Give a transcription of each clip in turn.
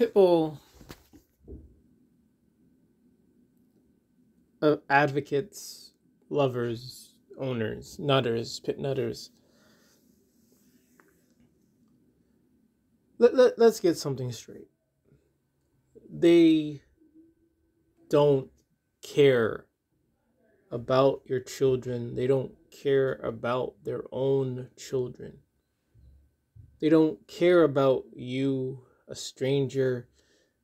Pitbull advocates, lovers, owners, nutters, pit nutters. Let's get something straight. They don't care about your children. They don't care about their own children. They don't care about you, a stranger.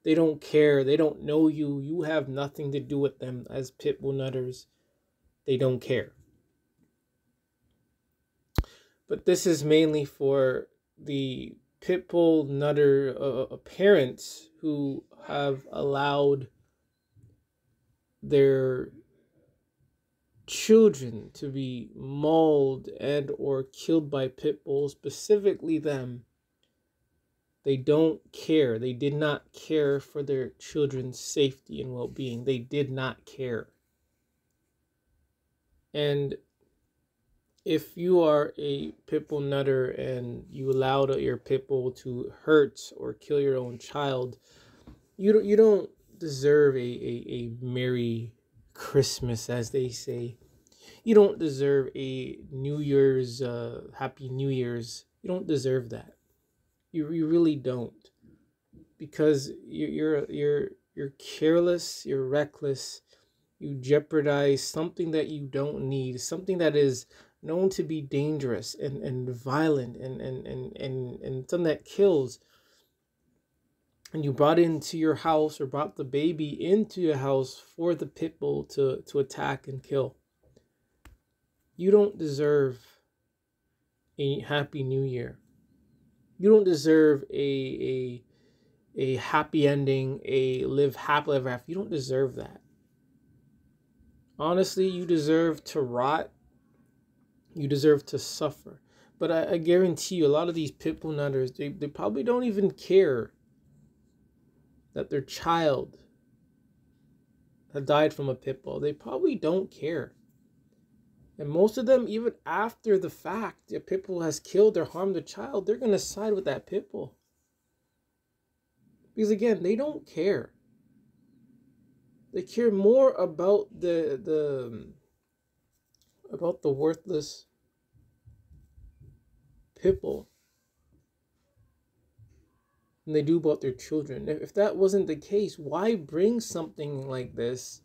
They don't care. They don't know you. You have nothing to do with them as pitbull nutters. They don't care. But this is mainly for the pitbull nutter parents who have allowed their children to be mauled and or killed by pit bulls, specifically them. They don't care. They did not care for their children's safety and well-being. They did not care. And if you are a pitbull nutter and you allowed your pitbull to hurt or kill your own child, you don't deserve a Merry Christmas, as they say. You don't deserve a New Year's, Happy New Year's. You don't deserve that. You really don't, because you're careless. You're reckless. You jeopardize something that you don't need, something that is known to be dangerous and violent and something that kills. And you brought it into your house, or brought the baby into your house for the pit bull to attack and kill. You don't deserve a Happy New Year. You don't deserve a happy ending, a live happily ever after. You don't deserve that. Honestly, you deserve to rot. You deserve to suffer. But I guarantee you, a lot of these pitbull nutters, they probably don't even care that their child had died from a pit bull. They probably don't care. And most of them, even after the fact, the pit bull has killed or harmed a child, they're going to side with that pit bull. Because again, they don't care. They care more about the worthless pit bull than they do about their children. If that wasn't the case, why bring something like this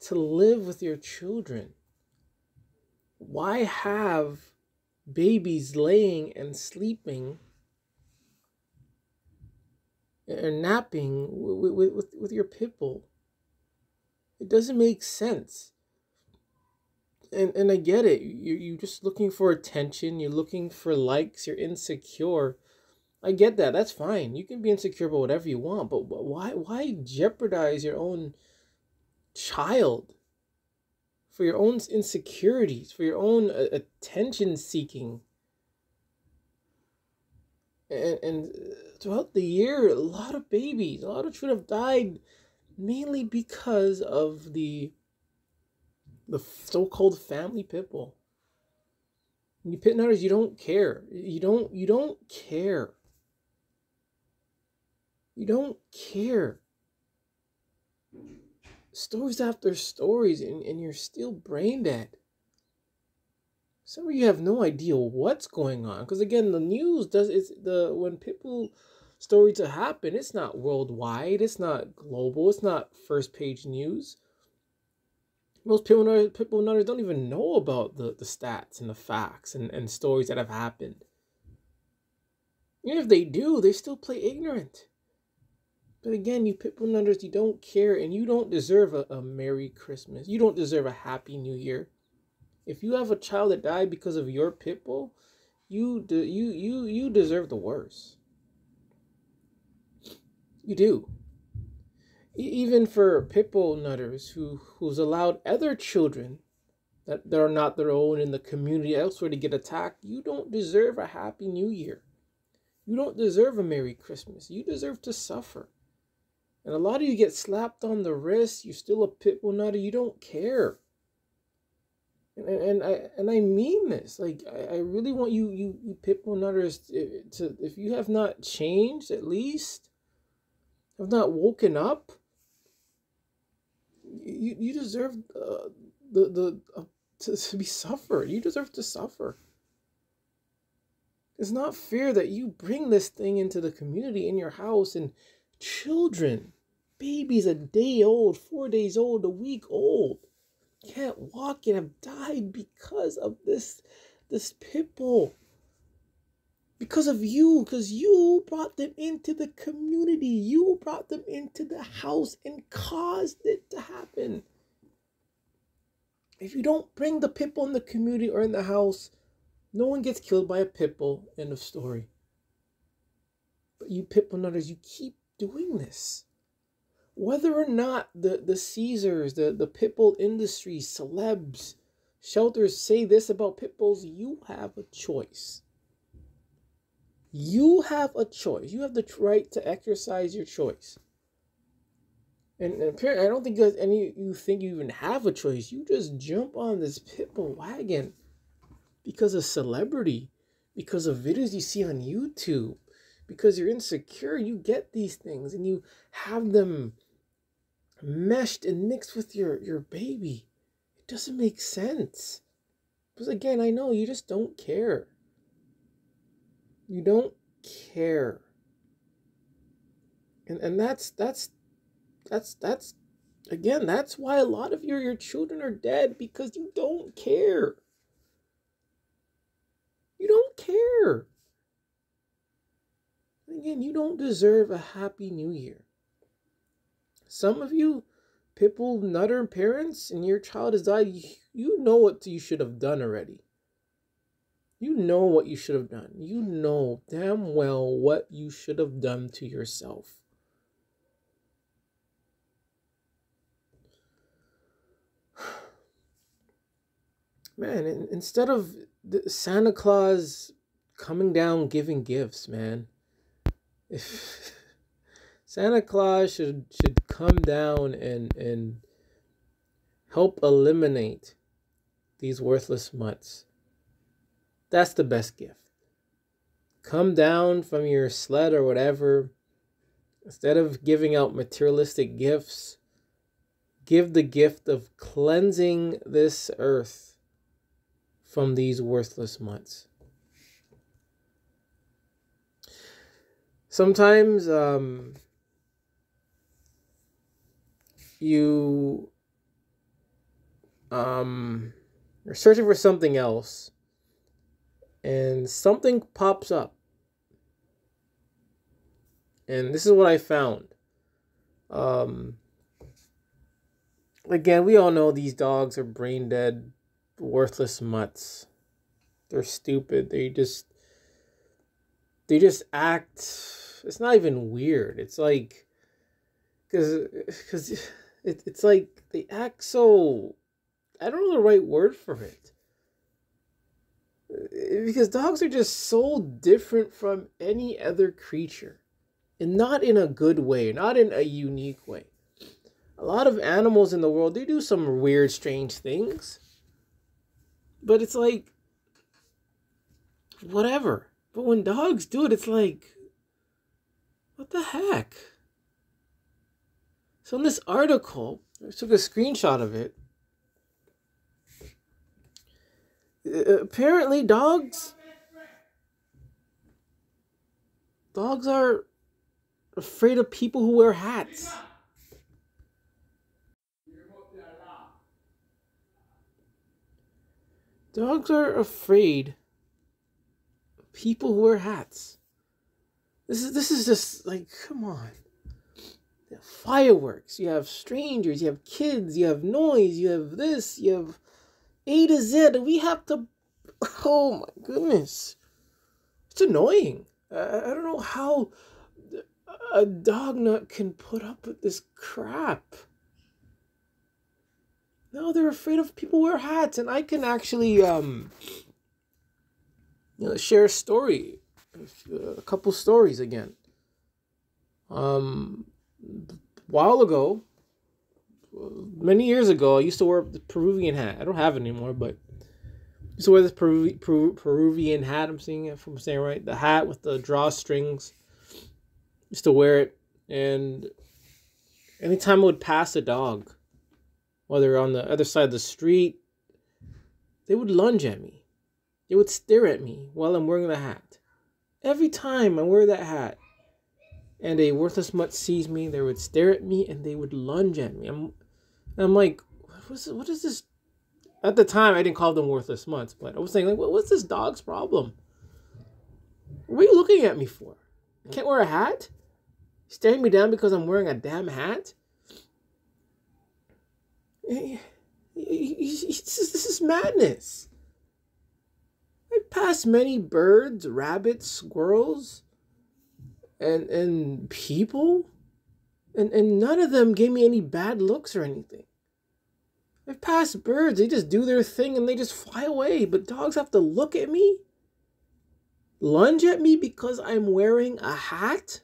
to live with your children? Why have babies laying and sleeping and napping with your pit bull? It doesn't make sense. And I get it. You're just looking for attention. You're looking for likes. You're insecure. I get that. That's fine. You can be insecure about whatever you want. But why jeopardize your own child for your own insecurities, for your own attention seeking? And throughout the year, a lot of babies, a lot of children have died mainly because of the so-called family pit bull. You pit nutters, you don't care. You don't care. You don't care. Stories after stories, and you're still brain dead. Some of you have no idea what's going on, because again, the news when people stories happen, it's not worldwide, it's not global, it's not first page news. Most people nutters don't even know about the stats and the facts and stories that have happened. Even if they do, they still play ignorant. But again, you pitbull nutters, you don't care, and you don't deserve a Merry Christmas. You don't deserve a Happy New Year. If you have a child that died because of your pitbull, you deserve the worst. You do. Even for pitbull nutters who's allowed other children that are not their own in the community elsewhere to get attacked, you don't deserve a Happy New Year. You don't deserve a Merry Christmas. You deserve to suffer. And a lot of you get slapped on the wrist. You're still a pitbull nutter. You don't care. And I mean this. Like I really want you Pitbull nutters to, if you have not changed, at least have not woken up, you deserve to be suffered. You deserve to suffer. It's not fair that you bring this thing into the community in your house, and children, babies a day old, 4 days old, a week old, can't walk and have died because of this pit bull. Because of you, because you brought them into the community. You brought them into the house and caused it to happen. If you don't bring the pit bull in the community or in the house, no one gets killed by a pit bull. End of story. But you pit bull nutters, you keep doing this. Whether or not the Caesars, the pit bull industry, celebs, shelters say this about pit bulls, you have a choice. You have a choice. You have the right to exercise your choice. And apparently, I don't think any of you think you even have a choice. You just jump on this pit bull wagon because of celebrity, because of videos you see on YouTube, because you're insecure. You get these things and you have them meshed and mixed with your baby. It doesn't make sense. Because again, I know you just don't care. You don't care. And that's again, that's why a lot of your children are dead, because you don't care. You don't care. And again, you don't deserve a happy new year. Some of you Pitbull nutter parents and your child has died, you know what you should have done already. You know what you should have done. You know damn well what you should have done to yourself. Man, instead of Santa Claus coming down giving gifts, man, if Santa Claus should come down and help eliminate these worthless mutts. That's the best gift. Come down from your sled or whatever. Instead of giving out materialistic gifts, give the gift of cleansing this earth from these worthless mutts. Sometimes you're searching for something else, and something pops up. And this is what I found. Again, we all know these dogs are brain dead, worthless mutts. They're stupid. They just act. It's not even weird. It's like, because it's like they act so, I don't know the right word for it. Because dogs are just so different from any other creature. And not in a good way, not in a unique way. A lot of animals in the world, they do some weird, strange things. But it's like, whatever. But when dogs do it, it's like, what the heck? So in this article, I took a screenshot of it. Apparently dogs are afraid of people who wear hats. Dogs are afraid of people who wear hats. This is just like, come on. You have fireworks, you have strangers, you have kids, you have noise, you have this, you have A to Z. We have to, oh my goodness. It's annoying. I don't know how a dog nut can put up with this crap. No, they're afraid of people who wear hats. And I can actually share a story, a couple stories again. A while ago, many years ago, I used to wear the Peruvian hat. I don't have it anymore, but used to wear this Peruvian hat. I'm seeing it if I'm saying right. The hat with the drawstrings. Used to wear it, and anytime I would pass a dog, whether on the other side of the street, they would lunge at me. They would stare at me while I'm wearing the hat. Every time I wear that hat, and a worthless mutt sees me, they would stare at me and they would lunge at me. I'm like, what is this? At the time, I didn't call them worthless mutts, but I was saying, like, what's this dog's problem? What are you looking at me for? I can't wear a hat? Staring me down because I'm wearing a damn hat? This is madness. I passed many birds, rabbits, squirrels, and people, and none of them gave me any bad looks or anything. I've passed birds, they just do their thing and they just fly away, but dogs have to look at me, lunge at me because I'm wearing a hat?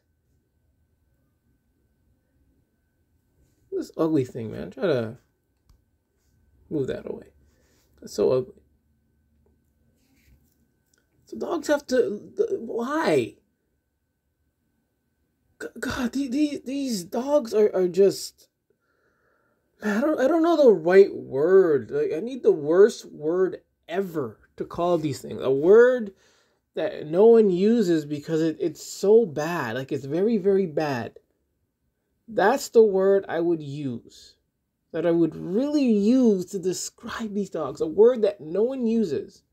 This ugly thing, man. Try to move that away. That's so ugly. So dogs have to... Why? God, these dogs are just... Man, I don't know the right word. Like, I need the worst word ever to call these things. A word that no one uses because it's so bad. Like, it's very, very bad. That's the word I would use. That I would really use to describe these dogs. A word that no one uses.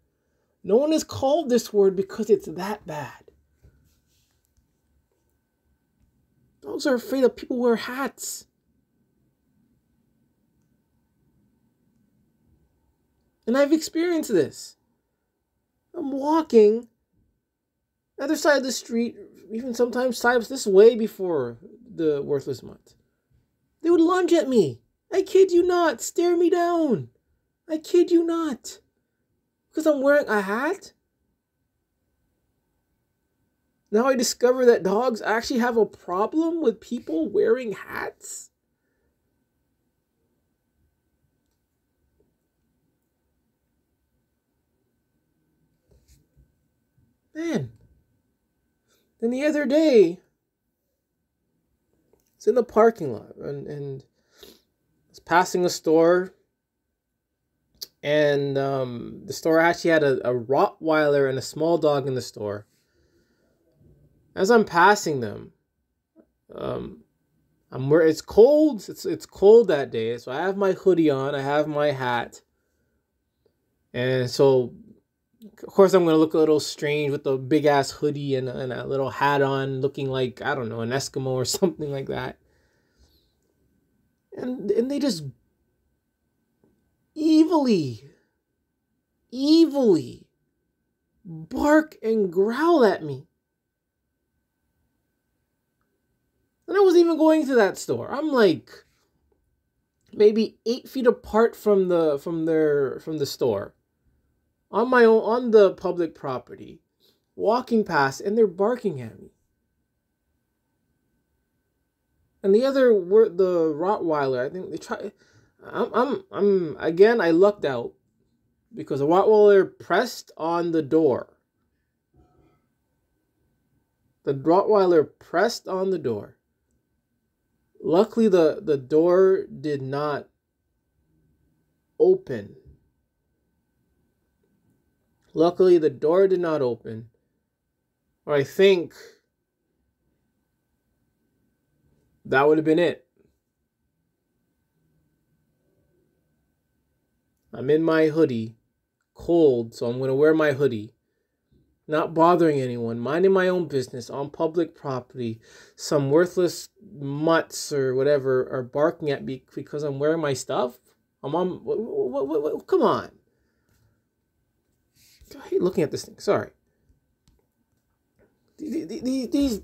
No one has called this word because it's that bad. Dogs are afraid of people who wear hats. And I've experienced this. I'm walking other side of the street, even sometimes times this way before the worthless mutt. They would lunge at me. I kid you not. Stare me down. I kid you not. Because I'm wearing a hat? Now I discover that dogs actually have a problem with people wearing hats? Man. Then the other day, it's in the parking lot, and I was passing a store, and the store actually had a Rottweiler and a small dog in the store. As I'm passing them, it's cold. It's cold that day, so I have my hoodie on. I have my hat, and so of course I'm gonna look a little strange with a big ass hoodie and a little hat on, looking like, I don't know, an Eskimo or something like that. And they just evilly bark and growl at me. And I wasn't even going to that store. I'm like maybe 8 feet apart from the store, on my own, on the public property, walking past, and they're barking at me. And the Rottweiler, I think they try. I'm again. I lucked out because the Rottweiler pressed on the door. The Rottweiler pressed on the door. Luckily, the door did not open. Luckily, the door did not open. Or I think that would have been it. I'm in my hoodie, cold, so I'm going to wear my hoodie. Not bothering anyone, minding my own business on public property. Some worthless mutts or whatever are barking at me because I'm wearing my stuff. I'm on. What, come on. I hate looking at this thing. Sorry. These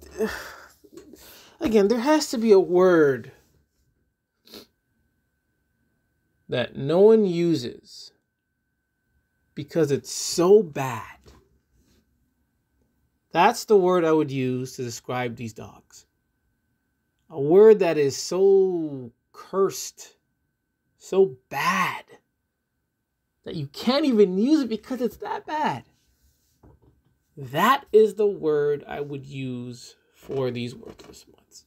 again, there has to be a word that no one uses because it's so bad. That's the word I would use to describe these dogs. A word that is so cursed, so bad, that you can't even use it because it's that bad. That is the word I would use for these worthless months.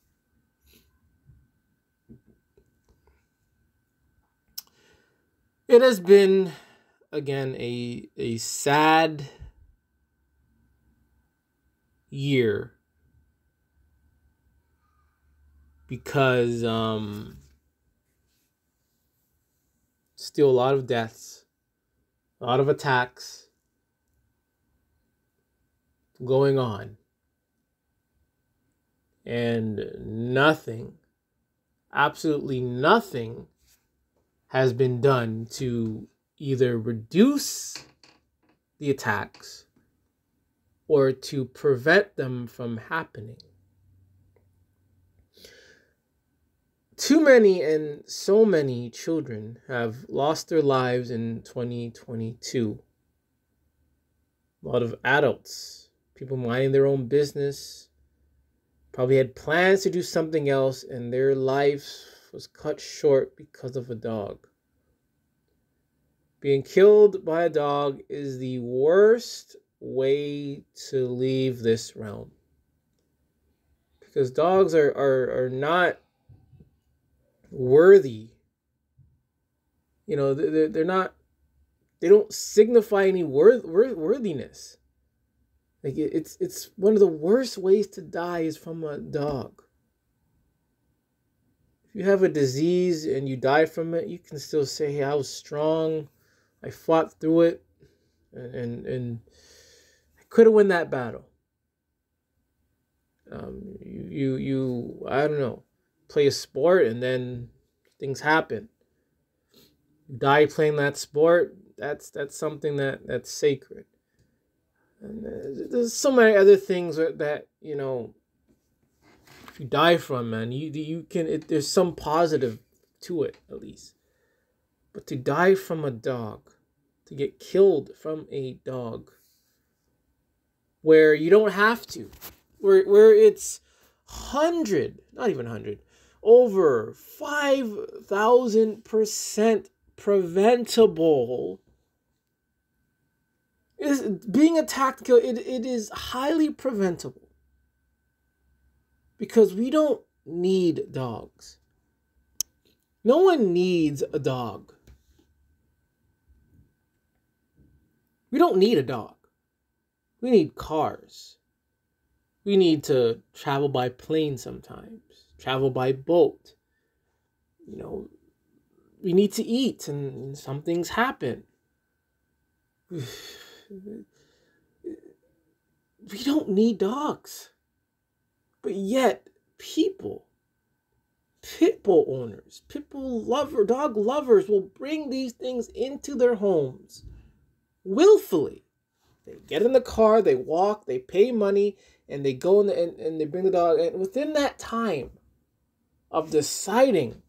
It has been, again, a sad year because still a lot of deaths, a lot of attacks going on, and nothing, absolutely nothing, has been done to either reduce the attacks or to prevent them from happening. Too many and so many children have lost their lives in 2022. A lot of adults, people minding their own business, probably had plans to do something else, and their life was cut short because of a dog. Being killed by a dog is the worst way to leave this realm. Because dogs are not worthy. You know, they're not, they don't signify any worthiness. Like it's one of the worst ways to die is from a dog. If you have a disease and you die from it, you can still say, hey, I was strong, I fought through it, and I could have won that battle. You I don't know, play a sport and then things happen. You die playing that sport, that's something that's sacred. And there's so many other things that, you know, if you die from, man, you can, there's some positive to it at least. But to die from a dog, to get killed from a dog, where you don't have to, where it's 100, not even 100, over 5,000% preventable. Is being attacked and killed, it is highly preventable. Because we don't need dogs. No one needs a dog. We don't need a dog. We need cars. We need to travel by plane sometimes, travel by boat. You know, we need to eat and some things happen. We don't need dogs. But yet, people, Pitbull owners, dog lovers will bring these things into their homes willfully. They get in the car, they walk, they pay money, and they go and they bring the dog. And within that time of deciding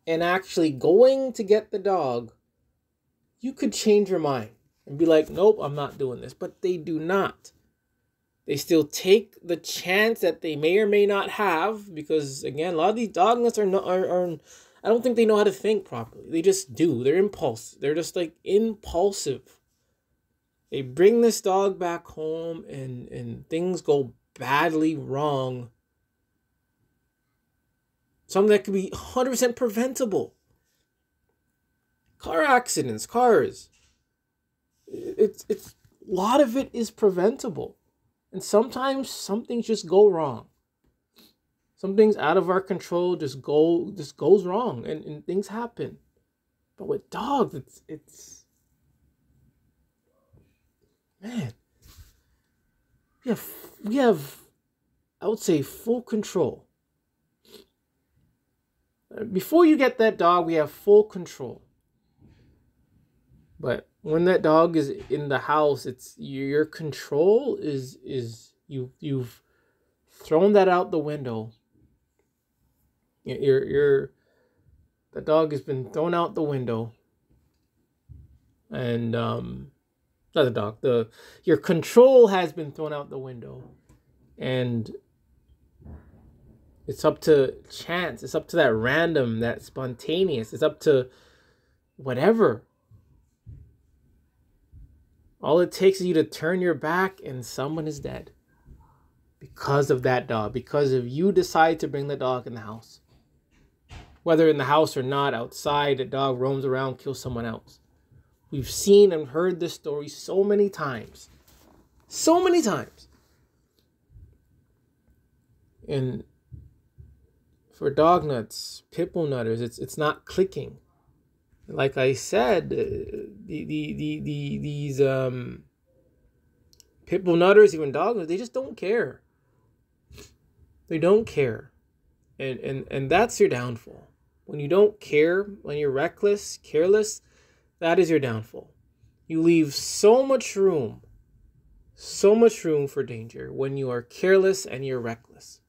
and actually going to get the dog, you could change your mind and be like, nope, I'm not doing this. But they do not. They still take the chance that they may or may not have, because again, a lot of these dog nuts are I don't think they know how to think properly. They just do. They're impulsive. They're just like impulsive. They bring this dog back home and things go badly wrong. Something that could be 100% preventable. Car accidents, cars. It's a lot of it is preventable. And sometimes some things just go wrong. Some things out of our control just goes wrong and things happen. But with dogs, it's man. We have I would say full control. Before you get that dog, we have full control. But when that dog is in the house, it's your control is you've thrown that out the window. The dog has been thrown out the window, and not the dog. Your control has been thrown out the window, and it's up to chance. It's up to that random, that spontaneous. It's up to whatever. All it takes is you to turn your back and someone is dead. Because of that dog. Because if you decide to bring the dog in the house. Whether in the house or not, outside, a dog roams around, kills someone else. We've seen and heard this story so many times. So many times. And for dog nuts, Pitbull nutters, it's not clicking. Like I said, these Pitbull nutters, even dog nutters, they just don't care. They don't care. And that's your downfall. When you don't care, when you're reckless, careless, that is your downfall. You leave so much room for danger when you are careless and you're reckless.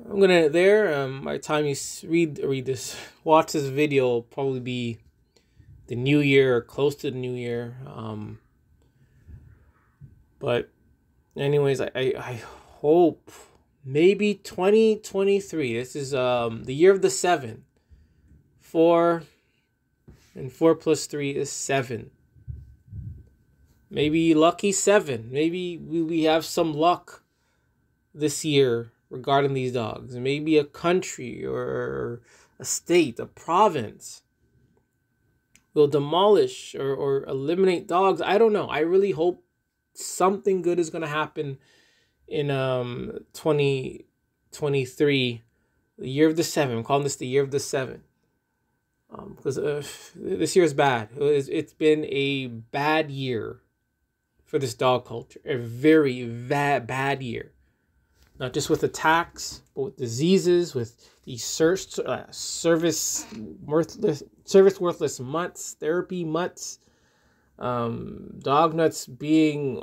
I'm gonna by the time you watch this video, will probably be the new year or close to the new year. But anyways, I hope maybe 2023. This is the year of the 7. 4 and 4 plus 3 is 7. Maybe lucky 7. Maybe we have some luck this year regarding these dogs. Maybe a country or a state, a province will demolish or eliminate dogs. I don't know. I really hope something good is going to happen in 2023, the year of the 7. I'm calling this the year of the 7. Because this year is bad. It's been a bad year for this dog culture. A very bad year. Not just with attacks, but with diseases, with these service worthless mutts, therapy mutts, dog nuts being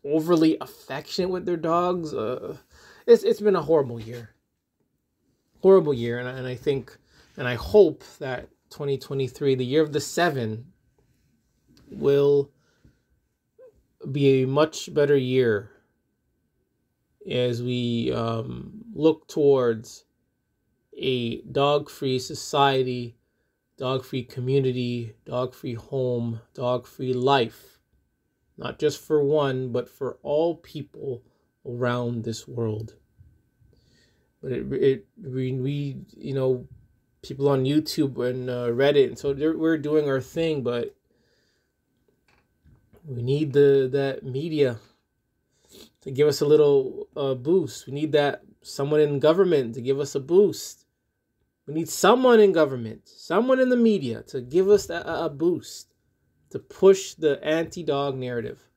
overly affectionate with their dogs. It's been a horrible year. And I think, and I hope that 2023, the year of the 7, will be a much better year as we look towards a dog-free society, dog-free community, dog-free home, dog-free life. Not just for one, but for all people around this world. But we people on YouTube and Reddit, and so we're doing our thing, but we need that media to give us a little boost. We need someone in government to give us a boost. We need someone in government, someone in the media to give us a boost, to push the anti-dog narrative.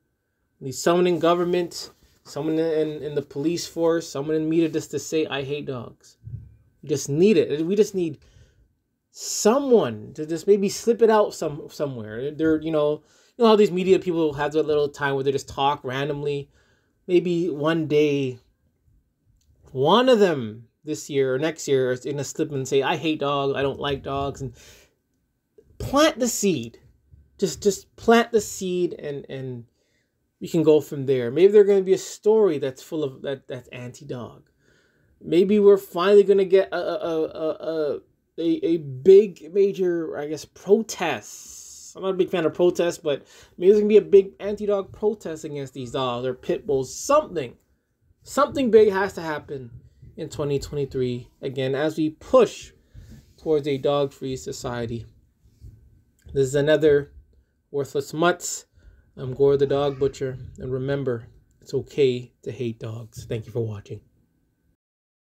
We need someone in government, someone in the police force, someone in media just to say, I hate dogs. We just need it. We just need someone to just maybe slip it out somewhere. You know how these media people have that little time where they just talk randomly. Maybe one day, one of them this year or next year is going to slip and say, I hate dogs, I don't like dogs, and plant the seed. Just plant the seed, and we can go from there. Maybe there's going to be a story that's full of that's anti-dog. Maybe we're finally going to get a big major, I guess, protest. I'm not a big fan of protests, but maybe there's going to be a big anti-dog protest against these dogs or pit bulls. Something big has to happen in 2023, again, as we push towards a dog-free society. This is another Worthless Mutts. I'm Gore the Dog Butcher. And remember, it's okay to hate dogs. Thank you for watching.